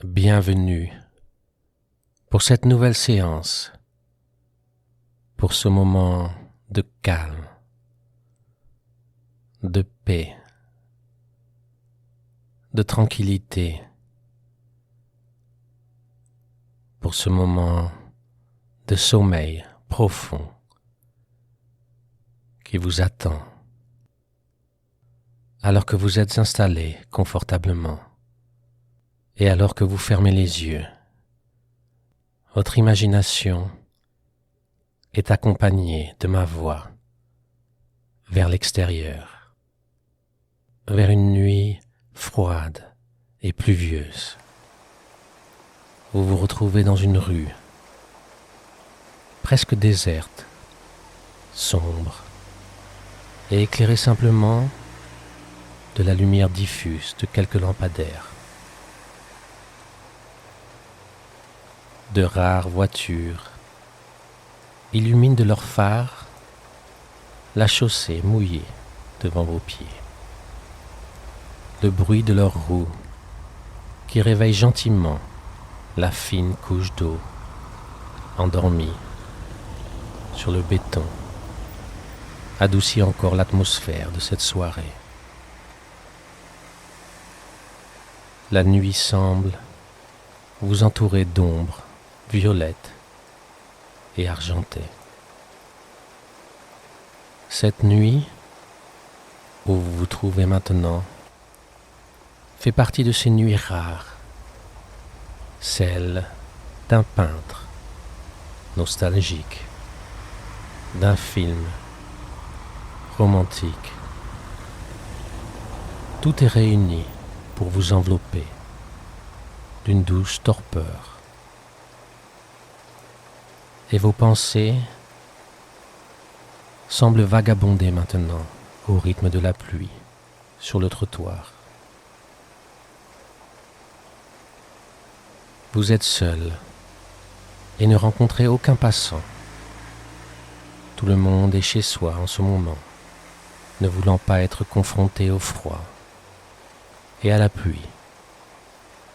Bienvenue pour cette nouvelle séance, pour ce moment de calme, de paix, de tranquillité, pour ce moment de sommeil profond qui vous attend, alors que vous êtes installé confortablement. Et alors que vous fermez les yeux, votre imagination est accompagnée de ma voix vers l'extérieur, vers une nuit froide et pluvieuse. Vous vous retrouvez dans une rue presque déserte, sombre et éclairée simplement de la lumière diffuse de quelques lampadaires. De rares voitures illuminent de leurs phares la chaussée mouillée devant vos pieds. Le bruit de leurs roues qui réveille gentiment la fine couche d'eau endormie sur le béton adoucit encore l'atmosphère de cette soirée. La nuit semble vous entourer d'ombres violette et argentée. Cette nuit où vous vous trouvez maintenant fait partie de ces nuits rares, celle d'un peintre nostalgique, d'un film romantique. Tout est réuni pour vous envelopper d'une douce torpeur. Et vos pensées semblent vagabonder maintenant au rythme de la pluie sur le trottoir. Vous êtes seul et ne rencontrez aucun passant. Tout le monde est chez soi en ce moment, ne voulant pas être confronté au froid et à la pluie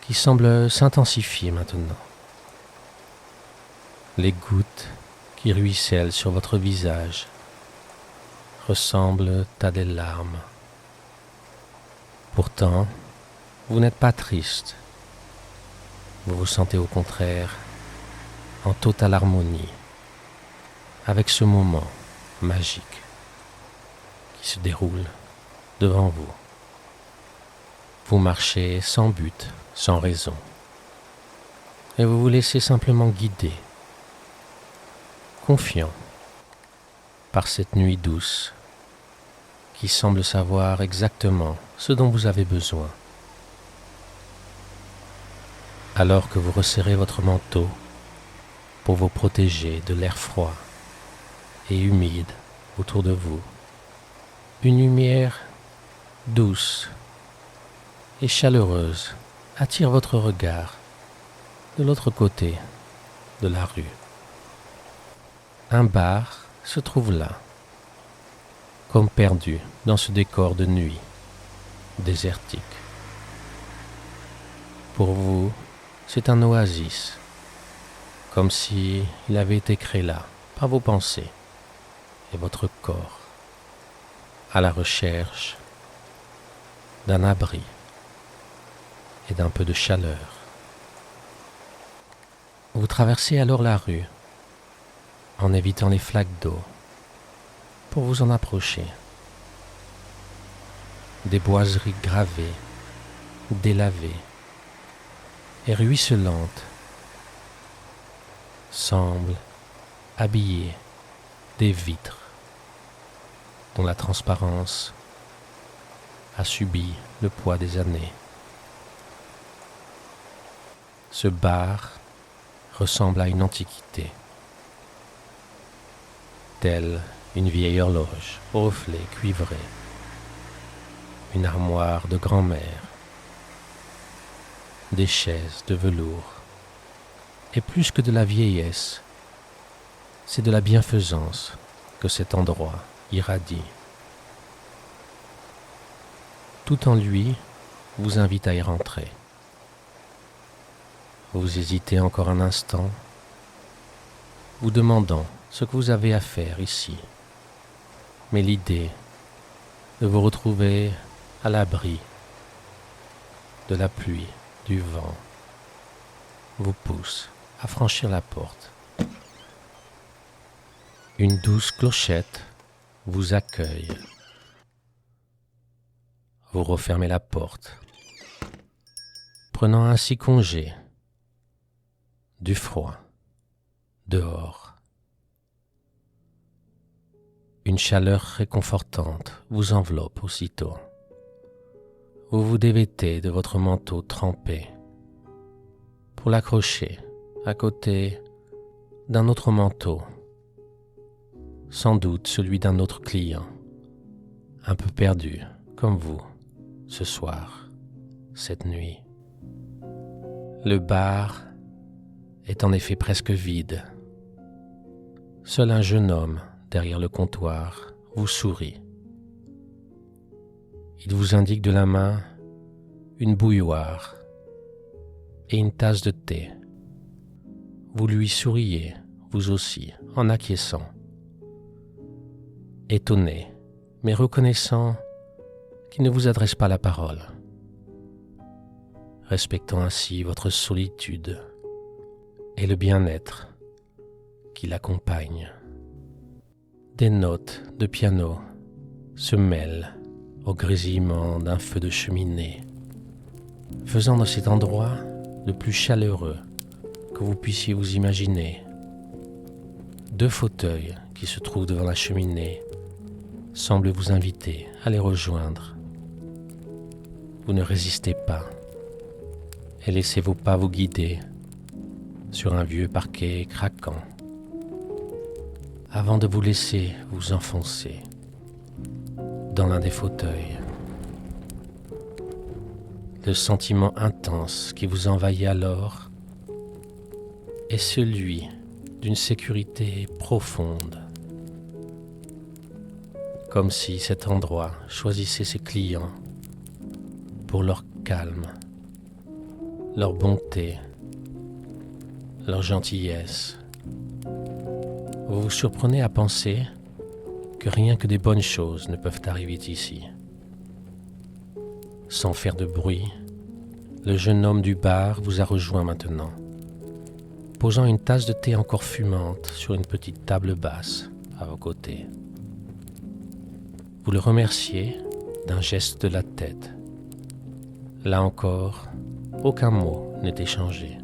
qui semble s'intensifier maintenant. Les gouttes qui ruissellent sur votre visage ressemblent à des larmes. Pourtant, vous n'êtes pas triste. Vous vous sentez au contraire en totale harmonie avec ce moment magique qui se déroule devant vous. Vous marchez sans but, sans raison, et vous vous laissez simplement guider, confiant par cette nuit douce qui semble savoir exactement ce dont vous avez besoin. Alors que vous resserrez votre manteau pour vous protéger de l'air froid et humide autour de vous, une lumière douce et chaleureuse attire votre regard de l'autre côté de la rue. Un bar se trouve là, comme perdu dans ce décor de nuit désertique. Pour vous, c'est un oasis, comme si il avait été créé là par vos pensées et votre corps, à la recherche d'un abri et d'un peu de chaleur. Vous traversez alors la rue en évitant les flaques d'eau pour vous en approcher. Des boiseries gravées, délavées et ruisselantes semblent habiller des vitres dont la transparence a subi le poids des années. Ce bar ressemble à une antiquité, telle une vieille horloge aux reflets cuivrés, une armoire de grand-mère, des chaises de velours, et plus que de la vieillesse, c'est de la bienfaisance que cet endroit irradie. Tout en lui vous invite à y rentrer. Vous hésitez encore un instant, vous demandant ce que vous avez à faire ici. Mais l'idée de vous retrouver à l'abri de la pluie, du vent, vous pousse à franchir la porte. Une douce clochette vous accueille. Vous refermez la porte, prenant ainsi congé du froid dehors. Une chaleur réconfortante vous enveloppe aussitôt. Vous vous dévêtez de votre manteau trempé pour l'accrocher à côté d'un autre manteau, sans doute celui d'un autre client, un peu perdu comme vous ce soir, cette nuit. Le bar est en effet presque vide. Seul un jeune homme derrière le comptoir vous sourit. Il vous indique de la main une bouilloire et une tasse de thé. Vous lui souriez, vous aussi, en acquiesçant. Étonné, mais reconnaissant qu'il ne vous adresse pas la parole, respectant ainsi votre solitude et le bien-être qui l'accompagne. Des notes de piano se mêlent au grésillement d'un feu de cheminée, faisant de cet endroit le plus chaleureux que vous puissiez vous imaginer. 2 fauteuils qui se trouvent devant la cheminée semblent vous inviter à les rejoindre. Vous ne résistez pas et laissez vos pas vous guider sur un vieux parquet craquant avant de vous laisser vous enfoncer dans l'un des fauteuils. Le sentiment intense qui vous envahit alors est celui d'une sécurité profonde, comme si cet endroit choisissait ses clients pour leur calme, leur bonté, leur gentillesse. Vous vous surprenez à penser que rien que des bonnes choses ne peuvent arriver ici. Sans faire de bruit, le jeune homme du bar vous a rejoint maintenant, posant une tasse de thé encore fumante sur une petite table basse à vos côtés. Vous le remerciez d'un geste de la tête. Là encore, aucun mot n'est échangé.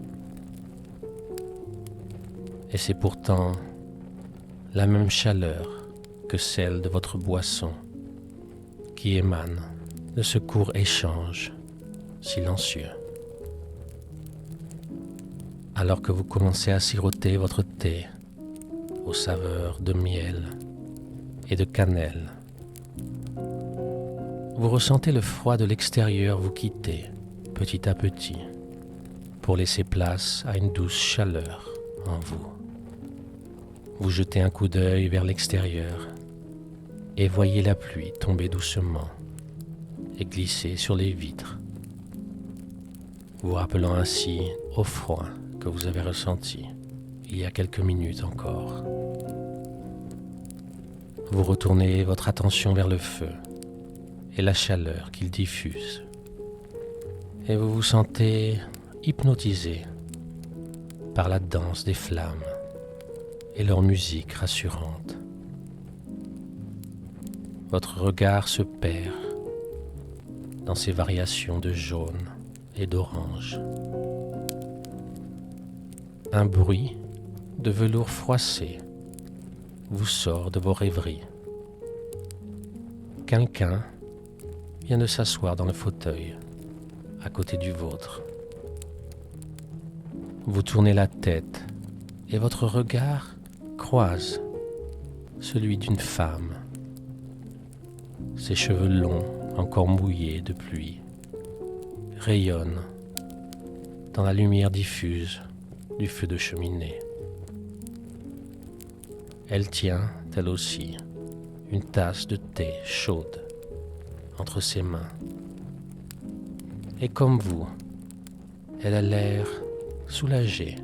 Et c'est pourtant la même chaleur que celle de votre boisson qui émane de ce court échange silencieux. Alors que vous commencez à siroter votre thé aux saveurs de miel et de cannelle, vous ressentez le froid de l'extérieur vous quitter petit à petit pour laisser place à une douce chaleur en vous. Vous jetez un coup d'œil vers l'extérieur et voyez la pluie tomber doucement et glisser sur les vitres, vous rappelant ainsi au froid que vous avez ressenti il y a quelques minutes encore. Vous retournez votre attention vers le feu et la chaleur qu'il diffuse, et vous vous sentez hypnotisé par la danse des flammes et leur musique rassurante. Votre regard se perd dans ces variations de jaune et d'orange. Un bruit de velours froissé vous sort de vos rêveries. Quelqu'un vient de s'asseoir dans le fauteuil à côté du vôtre. Vous tournez la tête et votre regard croise celui d'une femme. Ses cheveux longs, encore mouillés de pluie, rayonnent dans la lumière diffuse du feu de cheminée. Elle tient, elle aussi, une tasse de thé chaude entre ses mains. Et comme vous, elle a l'air soulagé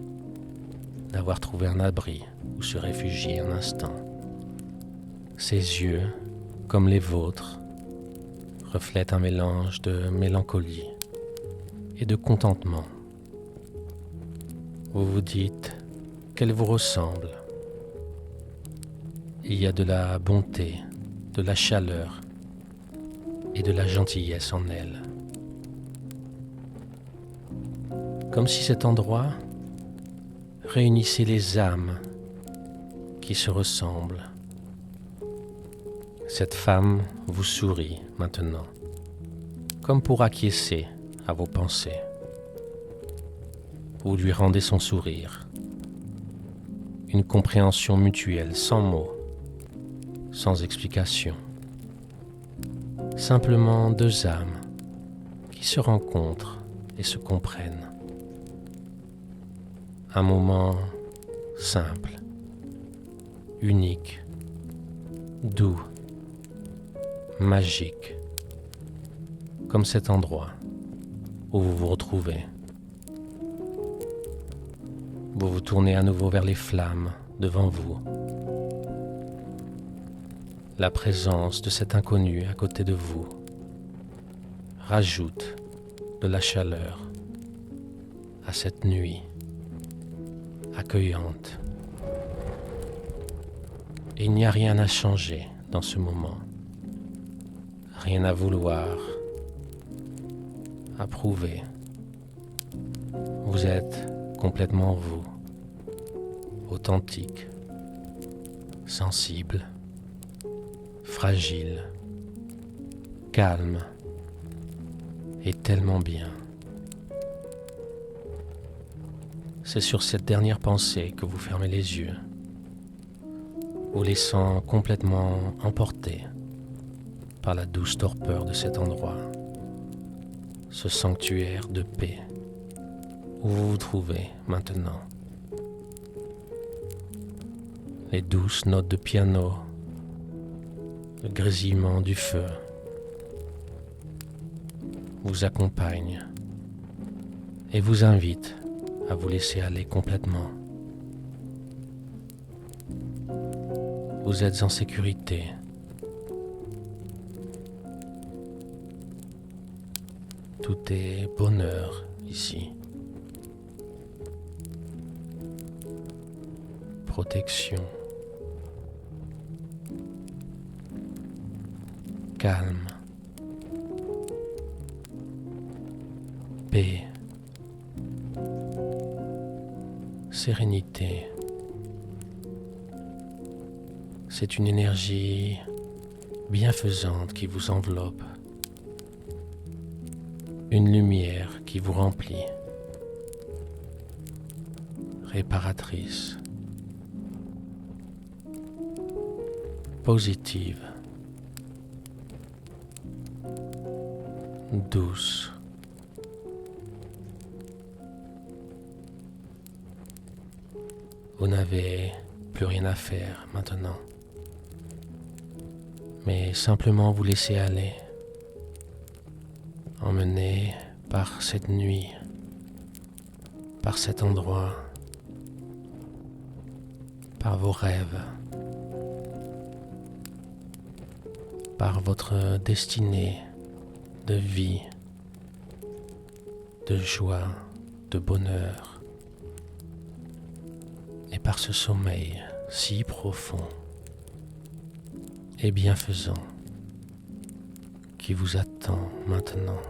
d'avoir trouvé un abri où se réfugier un instant. Ses yeux, comme les vôtres, reflètent un mélange de mélancolie et de contentement. Vous vous dites qu'elle vous ressemble. Il y a de la bonté, de la chaleur et de la gentillesse en elle. Comme si cet endroit réunissait les âmes qui se ressemblent. Cette femme vous sourit maintenant, comme pour acquiescer à vos pensées. Vous lui rendez son sourire, une compréhension mutuelle sans mots, sans explication. Simplement deux âmes qui se rencontrent et se comprennent. Un moment simple, unique, doux, magique, comme cet endroit où vous vous retrouvez. Vous vous tournez à nouveau vers les flammes devant vous. La présence de cet inconnu à côté de vous rajoute de la chaleur à cette nuit accueillante. Et il n'y a rien à changer dans ce moment, rien à vouloir, à prouver. Vous êtes complètement vous, authentique, sensible, fragile, calme et tellement bien. C'est sur cette dernière pensée que vous fermez les yeux, vous laissant complètement emporter par la douce torpeur de cet endroit, ce sanctuaire de paix où vous vous trouvez maintenant. Les douces notes de piano, le grésillement du feu vous accompagnent et vous invitent à vous laisser aller complètement. Vous êtes en sécurité. Tout est bonheur ici. Protection. Calme. Paix. Sérénité. C'est une énergie bienfaisante qui vous enveloppe. Une lumière qui vous remplit. Réparatrice. Positive. Douce. Vous n'avez plus rien à faire maintenant, mais simplement vous laisser aller, emmené par cette nuit, par cet endroit, par vos rêves, par votre destinée de vie, de joie, de bonheur, et par ce sommeil si profond et bienfaisant qui vous attend maintenant.